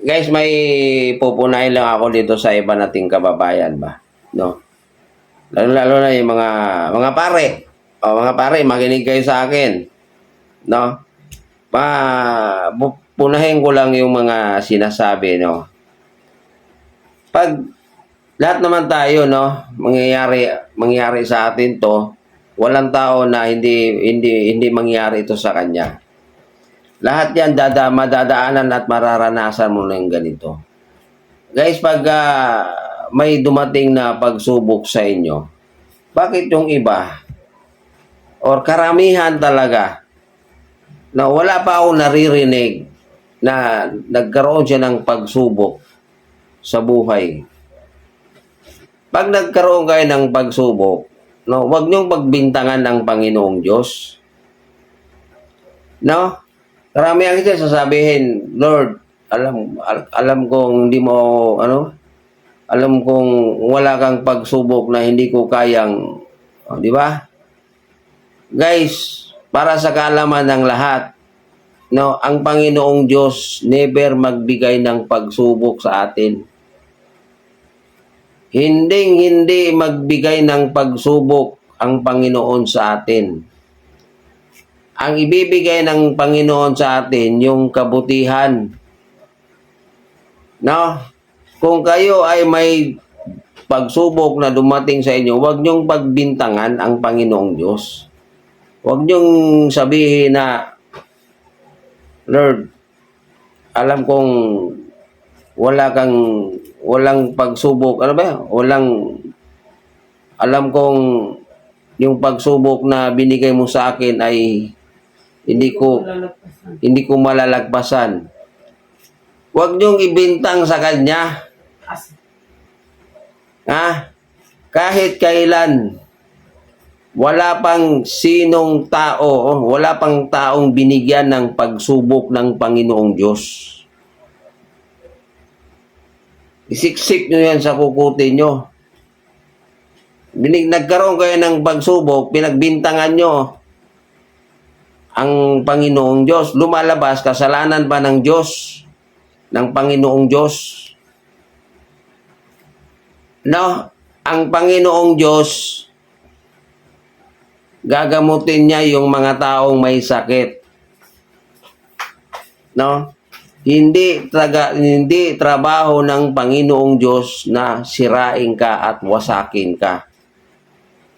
Guys, may pupunahin lang ako dito sa iba nating kababayan ba, no? Lalo-lalo na yung mga pare. O mga pare, makinig kayo sa akin, no? Punahin ko lang yung mga sinasabi, no? Pag lahat naman tayo, no, mangyayari sa atin 'to, walang tao na hindi mangyayari ito sa kanya. Lahat 'yan madadaanan at mararanasan mo ng ganito. Guys, pag may dumating na pagsubok sa inyo, bakit yung iba or karamihan talaga na wala pa akong naririnig na nagkaroon siya ng pagsubok sa buhay. Pag nagkaroon kayo ng pagsubok, no, huwag niyong pagbintangan ng Panginoong Diyos. No? Karamihan kasi sasabihin, Lord, alam kong hindi mo, alam kong wala kang pagsubok na hindi ko kayang, di ba? Guys, para sa kaalaman ng lahat, no, ang Panginoong Diyos never magbigay ng pagsubok sa atin. Hindi magbigay ng pagsubok ang Panginoon sa atin. Ang ibibigay ng Panginoon sa atin, yung kabutihan. No? Kung kayo ay may pagsubok na dumating sa inyo, huwag niyong pagbintangan ang Panginoong Diyos. Huwag niyong sabihin na, Lord, alam kong walang pagsubok, alam kong yung pagsubok na binigay mo sa akin ay hindi ko malalagpasan. Huwag niyong ibintang sa kanya. Kahit kailan, wala pang taong binigyan ng pagsubok ng Panginoong Diyos. Isiksik nyo yan sa kukutin nyo. Nagkaroon kayo ng pagsubok, pinagbintangan nyo ang Panginoong Diyos. Lumalabas, kasalanan ba ng Diyos, ng Panginoong Diyos? No, ang Panginoong Diyos, gagamutin niya yung mga taong may sakit. No? Hindi trabaho ng Panginoong Diyos na sirain ka at wasakin ka.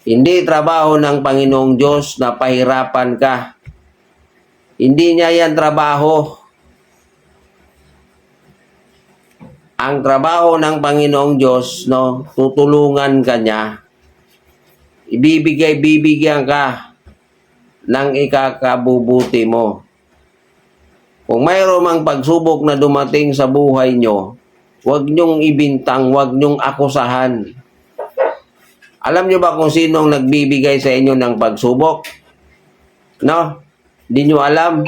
Hindi trabaho ng Panginoong Diyos na pahirapan ka. Hindi niya yan trabaho. Ang trabaho ng Panginoong Diyos, no, tutulungan ka niya. Bibigyan ka ng ikakabubuti mo. Kung mayroon mang pagsubok na dumating sa buhay nyo, huwag nyong ibintang, huwag nyong akusahan. Alam nyo ba kung sinong nagbibigay sa inyo ng pagsubok? No? Di nyo alam?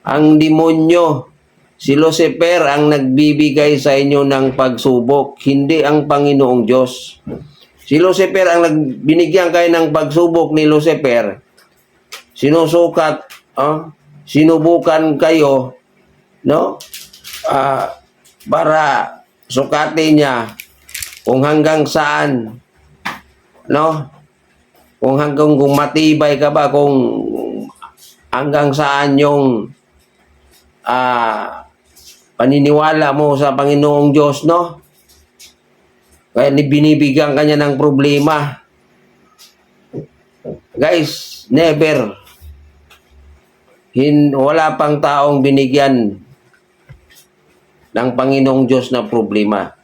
Ang demonyo, si Lucifer ang nagbibigay sa inyo ng pagsubok, hindi ang Panginoong Diyos. Si Lucifer ang binigyan kayo ng pagsubok ni Lucifer. Sinusukat, sinubukan kayo, no? Para sukatin niya kung hanggang saan, no? Kung matibay ka ba, kung hanggang saan yung paniniwala mo sa Panginoong Diyos, no? Kaya binibigyan kanya ng problema. Guys, never. Wala pang taong binigyan ng Panginoong Diyos na problema.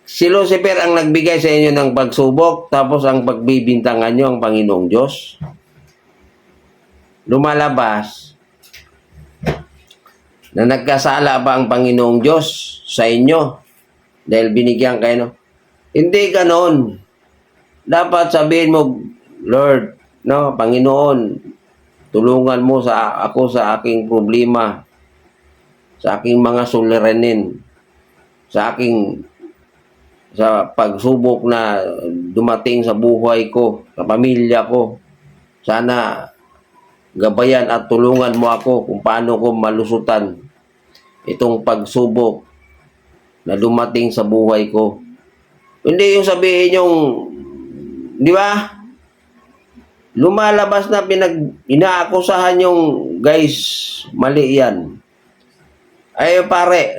Si Lucifer ang nagbigay sa inyo ng pagsubok, tapos ang pagbibintangan nyo ang Panginoong Diyos. Lumalabas na nagkasala ba ang Panginoong Diyos sa inyo dahil binigyan kayo, no? Hindi ganon. Dapat sabihin mo, Lord, no, Panginoon, tulungan mo ako sa aking problema, sa aking mga suliranin, sa pagsubok na dumating sa buhay ko, sa pamilya ko. Sana gabayan at tulungan mo ako kung paano ko malusutan. itong pagsubok na dumating sa buhay ko. Hindi yung sabihin yung, di ba? Lumalabas na inaakusahan yung guys, mali yan. Ay pare,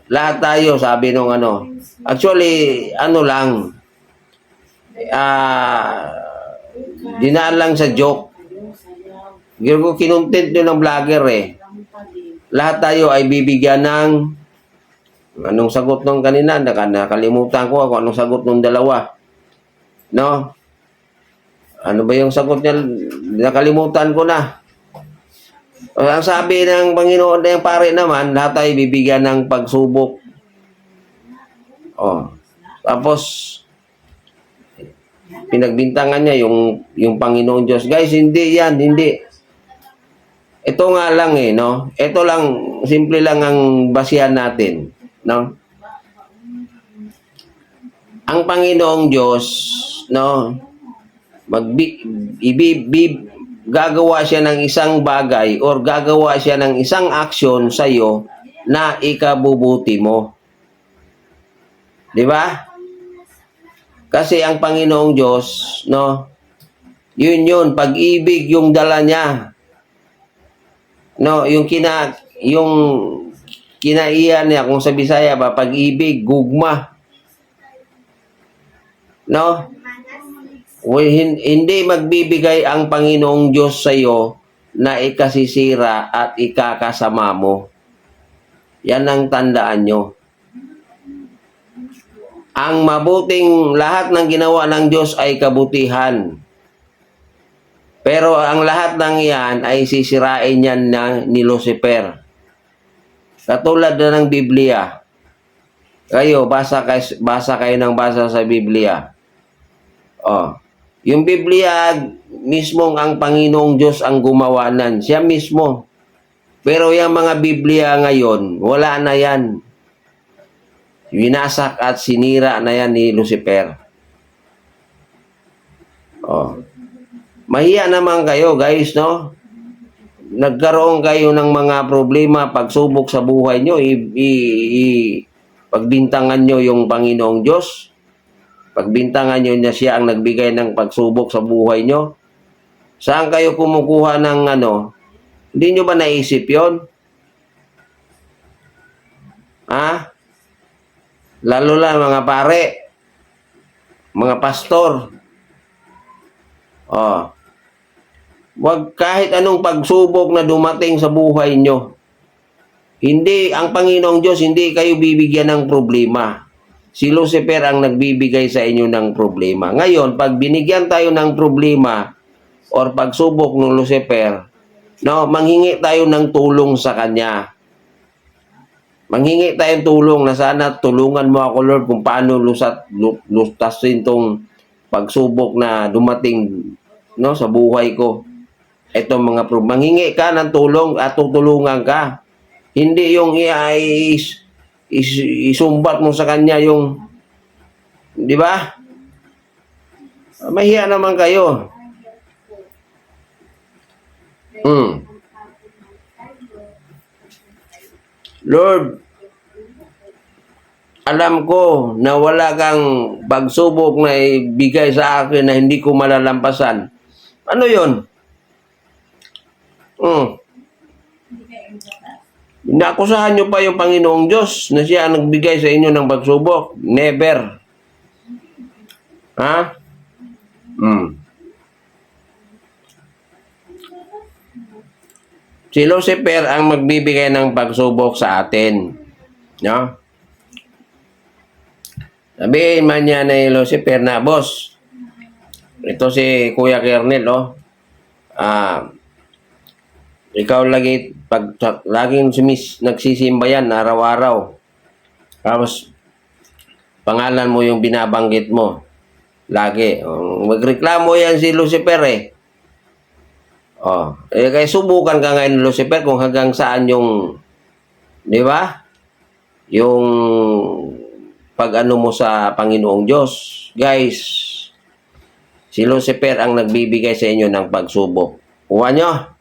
lahat tayo sabi nung ano. Actually, ano lang, dinaan lang sa joke. Kinontent nyo ng vlogger eh. Lahat tayo ay bibigyan ng anong sagot nung kanina, nakalimutan ko kung anong sagot nung dalawa. No? Ano ba yung sagot niya? Nakalimutan ko na. Ang sabi ng Panginoon na yung pare naman, lahat ay bibigyan ng pagsubok. Oh. Tapos, pinagbintangan niya yung Panginoon Diyos. Guys, hindi yan, hindi. Ito nga lang eh, no? Ito lang, simple lang ang basihan natin, no? Ang Panginoong Diyos, no? Gagawa siya ng isang bagay or gagawa siya ng isang action sa iyo na ikabubuti mo. 'Di ba? Kasi ang Panginoong Diyos, no? Yun, pag-ibig yung dala niya. No, yung kinaiyan niya kung sa Bisaya ba, pag-ibig, gugma. No? Hindi magbibigay ang Panginoong Diyos sa iyo na ikasisira at ikakasama mo. Yan ang tandaan nyo. Ang mabuting lahat ng ginawa ng Diyos ay kabutihan. Pero ang lahat ng yan ay sisirain yan ni Lucifer. Katulad na ng Biblia. Kayo, basa kayo ng basa sa Biblia. Oh. Yung Biblia, mismong ang Panginoong Diyos ang gumawa nan. Siya mismo. Pero yung mga Biblia ngayon, wala na yan. Winasak at sinira na yan ni Lucifer. Oh. Mahiya naman kayo, guys, no? Nagkaroon kayo ng mga problema, pagsubok sa buhay nyo, pagbintangan nyo yung Panginoong Diyos. Pagbintangan nyo na siya ang nagbigay ng pagsubok sa buhay nyo. Saan kayo kumukuha ng ano? Hindi nyo ba naisip yon? Ha? Lalo na mga pare, mga pastor. Oh. Wag kahit anong pagsubok na dumating sa buhay nyo. Hindi, ang Panginoong Diyos, hindi kayo bibigyan ng problema. Si Lucifer ang nagbibigay sa inyo ng problema. Ngayon, pag binigyan tayo ng problema or pagsubok ng Lucifer, no, manghingi tayo ng tulong sa kanya. Manghingi tayong tulong na sana tulungan mo ako, Lord, kung paano lutasin tong pagsubok na dumating, no, sa buhay ko. Ito mga problema. Manghingi ka ng tulong at tutulungan ka. Hindi yung isumbat mo sa kanya yung, di ba? Mahiya naman kayo. Lord, alam ko na wala kang pagsubok na ibigay sa akin na hindi ko malalampasan. Ano yun? Inakusahan nyo pa yung Panginoong Diyos na siya ang nagbigay sa inyo ng pagsubok. Never. Ha? Si Lucifer ang magbibigay ng pagsubok sa atin. No? Sabihin man niya ni Lucifer na, boss, ito si Kuya Kernel, oh. Ikaw laging nagsisimba yan araw-araw. Tapos, pangalan mo yung binabanggit mo. Lagi. Magreklamo yan si Lucifer eh. Kaya subukan ka ngayon, Lucifer, kung hanggang saan yung, di ba? Yung pag-ano mo sa Panginoong Diyos. Guys, si Lucifer ang nagbibigay sa inyo ng pagsubok. Kuha nyo.